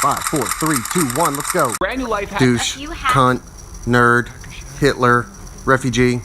5, 4, 3, 2, 1, let's go. Brand new life hack. Douche, cunt, nerd, Hitler, refugee.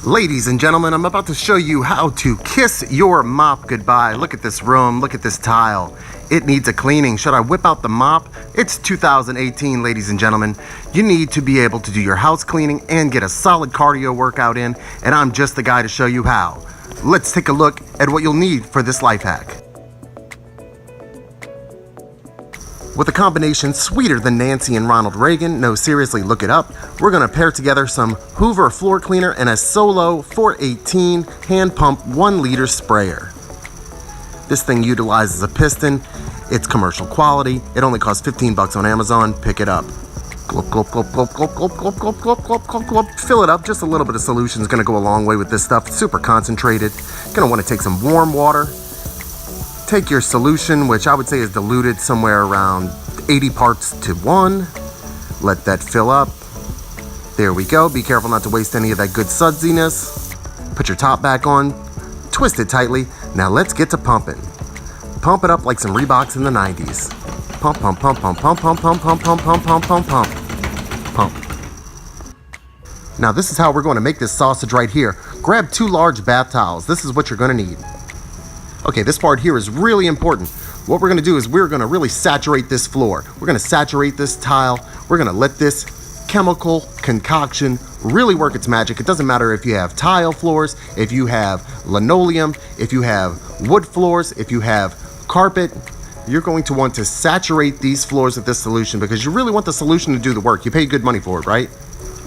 Ladies and gentlemen, I'm about to show you how to kiss your mop goodbye. Look at this room, look at this tile. It needs a cleaning. Should I whip out the mop? It's 2018, ladies and gentlemen. You need to be able to do your house cleaning and get a solid cardio workout in, and I'm just the guy to show you how. Let's take a look at what you'll need for this life hack. With a combination sweeter than Nancy and Ronald Reagan, no seriously, look it up, we're gonna pair together some Hoover floor cleaner and a Solo 418 hand pump 1 liter sprayer. This thing utilizes a piston, it's commercial quality, it only costs 15 bucks on Amazon, pick it up. Glop, glop, glop, glop, glop, glop, glop, glop, glop, glop, glop, glop. Fill it up, just a little bit of solution is gonna go a long way with this stuff, it's super concentrated. Gonna wanna take some warm water. Take your solution, which I would say is diluted somewhere around 80 parts to 1. Let that fill up. There we go. Be careful not to waste any of that good sudsiness. Put your top back on. Twist it tightly. Now let's get to pumping. Pump it up like some Reeboks in the 90s. Pump, pump, pump, pump, pump, pump, pump, pump, pump, pump, pump, pump, pump. Pump. Now this is how we're going to make this sausage right here. Grab 2 large bath towels. This is what you're going to need. Okay, this part here is really important. What we're gonna do is we're gonna really saturate this floor. We're gonna saturate this tile. We're gonna let this chemical concoction really work its magic. It doesn't matter if you have tile floors, if you have linoleum, if you have wood floors, if you have carpet. You're going to want to saturate these floors with this solution because you really want the solution to do the work. You paid good money for it, right?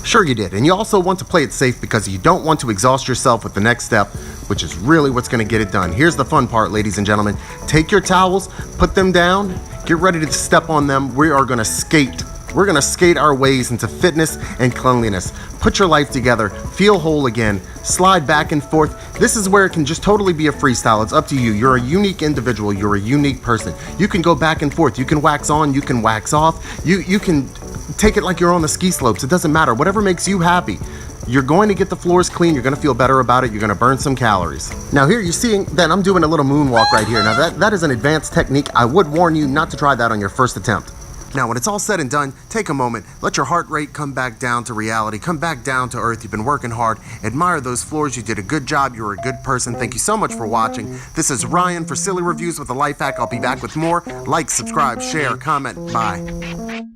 Sure you did. And you also want to play it safe because you don't want to exhaust yourself with the next step, which is really what's going to get it done. Here's the fun part, ladies and gentlemen. Take your towels, put them down, get ready to step on them. We are going to skate. We're going to skate our ways into fitness and cleanliness. Put your life together, feel whole again, slide back and forth. This is where it can just totally be a freestyle. It's up to you. You're a unique individual. You're a unique person. You can go back and forth. You can wax on, you can wax off. You can take it like you're on the ski slopes. It doesn't matter. Whatever makes you happy. You're going to get the floors clean. You're going to feel better about it. You're going to burn some calories. Now here you're seeing that I'm doing a little moonwalk right here. Now that is an advanced technique. I would warn you not to try that on your first attempt. Now when it's all said and done, take a moment. Let your heart rate come back down to reality. Come back down to earth. You've been working hard. Admire those floors. You did a good job. You're a good person. Thank you so much for watching. This is Ryan for Silly Reviews with a Life Hack. I'll be back with more. Like, subscribe, share, comment. Bye.